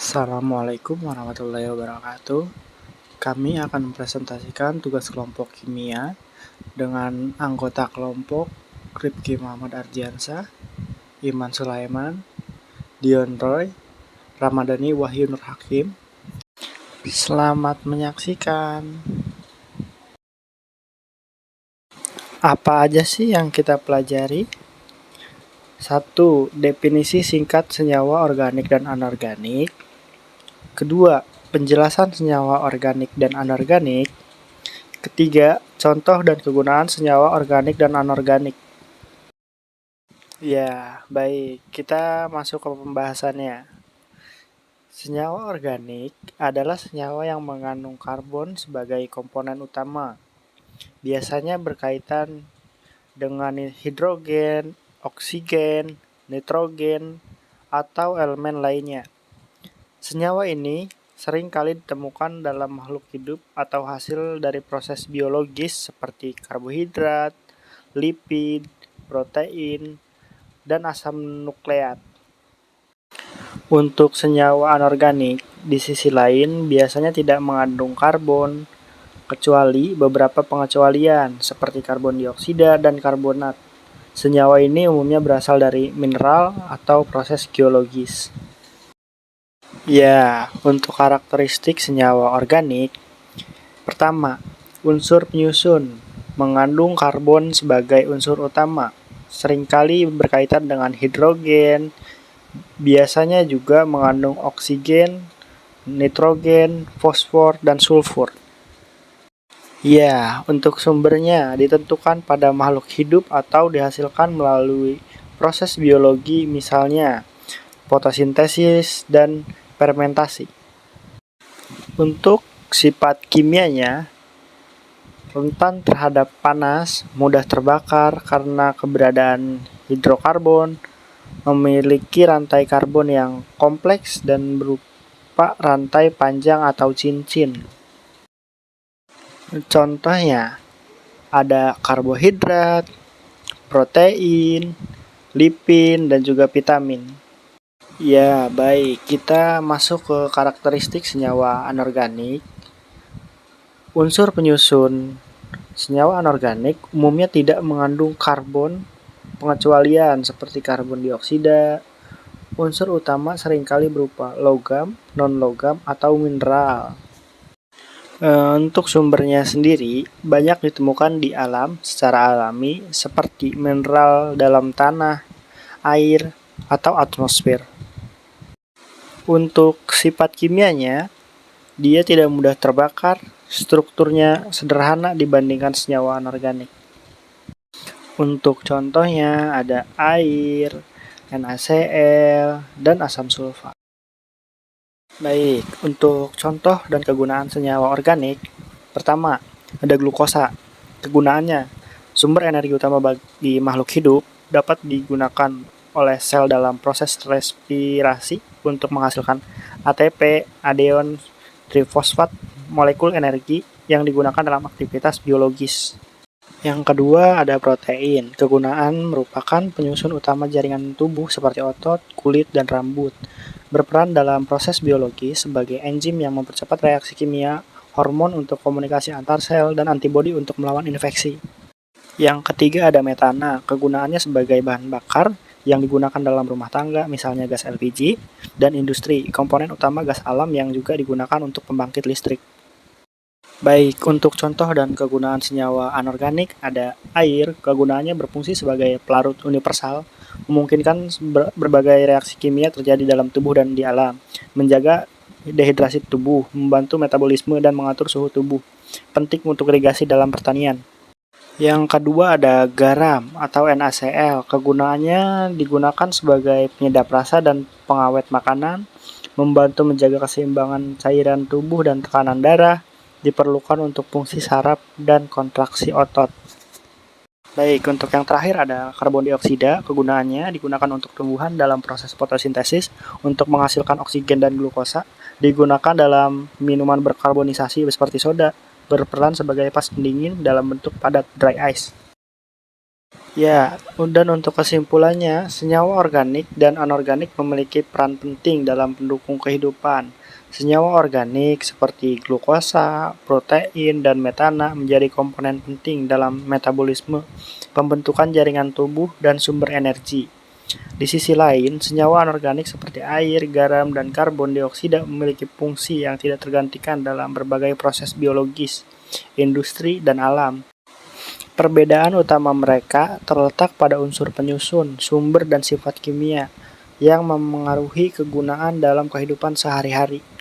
Assalamualaikum warahmatullahi wabarakatuh. Kami akan mempresentasikan tugas kelompok kimia dengan anggota kelompok Rifki Muhammad Ardiansyah, Iman Sulaiman, Dion Roy, Ramadhani Wahyu Nur Hakim. Selamat menyaksikan. Apa aja sih yang kita pelajari? 1. Definisi singkat senyawa organik dan anorganik. Kedua, penjelasan senyawa organik dan anorganik. Ketiga, contoh dan kegunaan senyawa organik dan anorganik. Ya, baik. Kita masuk ke pembahasannya. Senyawa organik adalah senyawa yang mengandung karbon sebagai komponen utama. Biasanya berkaitan dengan hidrogen, oksigen, nitrogen, atau elemen lainnya. Senyawa ini sering kali ditemukan dalam makhluk hidup atau hasil dari proses biologis seperti karbohidrat, lipid, protein, dan asam nukleat. Untuk senyawa anorganik, di sisi lain biasanya tidak mengandung karbon, kecuali beberapa pengecualian seperti karbon dioksida dan karbonat. Senyawa ini umumnya berasal dari mineral atau proses geologis. Ya, untuk karakteristik senyawa organik, pertama, unsur penyusun mengandung karbon sebagai unsur utama, seringkali berkaitan dengan hidrogen, biasanya juga mengandung oksigen, nitrogen, fosfor, dan sulfur. Ya, untuk sumbernya ditentukan pada makhluk hidup atau dihasilkan melalui proses biologi, misalnya fotosintesis dan fermentasi. Untuk sifat kimianya, rentan terhadap panas, mudah terbakar karena keberadaan hidrokarbon, memiliki rantai karbon yang kompleks dan berupa rantai panjang atau cincin. Contohnya, ada karbohidrat, protein, lipid, dan juga vitamin. Ya, baik. Kita masuk ke karakteristik senyawa anorganik. Unsur penyusun senyawa anorganik umumnya tidak mengandung karbon, pengecualian seperti karbon dioksida. Unsur utama seringkali berupa logam, non-logam, atau mineral. Untuk sumbernya sendiri, banyak ditemukan di alam secara alami seperti mineral dalam tanah, air, atau atmosfer. Untuk sifat kimianya, dia tidak mudah terbakar, strukturnya sederhana dibandingkan senyawa anorganik. Untuk contohnya ada air, NaCl, dan asam sulfat. Baik, untuk contoh dan kegunaan senyawa organik, pertama, ada glukosa. Kegunaannya, sumber energi utama bagi makhluk hidup dapat digunakan oleh sel dalam proses respirasi untuk menghasilkan ATP, adeon trifosfat, molekul energi yang digunakan dalam aktivitas biologis. Yang kedua ada protein. Kegunaan merupakan penyusun utama jaringan tubuh seperti otot, kulit, dan rambut. Berperan dalam proses biologi sebagai enzim yang mempercepat reaksi kimia, hormon untuk komunikasi antar sel, dan antibodi untuk melawan infeksi. Yang ketiga ada metana. Kegunaannya sebagai bahan bakar yang digunakan dalam rumah tangga, misalnya gas LPG, dan industri, komponen utama gas alam yang juga digunakan untuk pembangkit listrik. Baik, untuk contoh dan kegunaan senyawa anorganik ada air. Kegunaannya berfungsi sebagai pelarut universal, memungkinkan berbagai reaksi kimia terjadi dalam tubuh dan di alam, menjaga dehidrasi tubuh, membantu metabolisme, dan mengatur suhu tubuh. Penting untuk irigasi dalam pertanian. Yang kedua ada garam atau NaCl. Kegunaannya digunakan sebagai penyedap rasa dan pengawet makanan, membantu menjaga keseimbangan cairan tubuh dan tekanan darah, diperlukan untuk fungsi saraf dan kontraksi otot. Baik, untuk yang terakhir ada karbon dioksida. Kegunaannya digunakan untuk tumbuhan dalam proses fotosintesis untuk menghasilkan oksigen dan glukosa. Digunakan dalam minuman berkarbonisasi seperti soda, berperan sebagai pas pendingin dalam bentuk padat dry ice. Ya, dan untuk kesimpulannya, senyawa organik dan anorganik memiliki peran penting dalam pendukung kehidupan. Senyawa organik seperti glukosa, protein, dan metana menjadi komponen penting dalam metabolisme, pembentukan jaringan tubuh, dan sumber energi. Di sisi lain, senyawa anorganik seperti air, garam, dan karbon dioksida memiliki fungsi yang tidak tergantikan dalam berbagai proses biologis, industri, dan alam. Perbedaan utama mereka terletak pada unsur penyusun, sumber, dan sifat kimia yang memengaruhi kegunaan dalam kehidupan sehari-hari.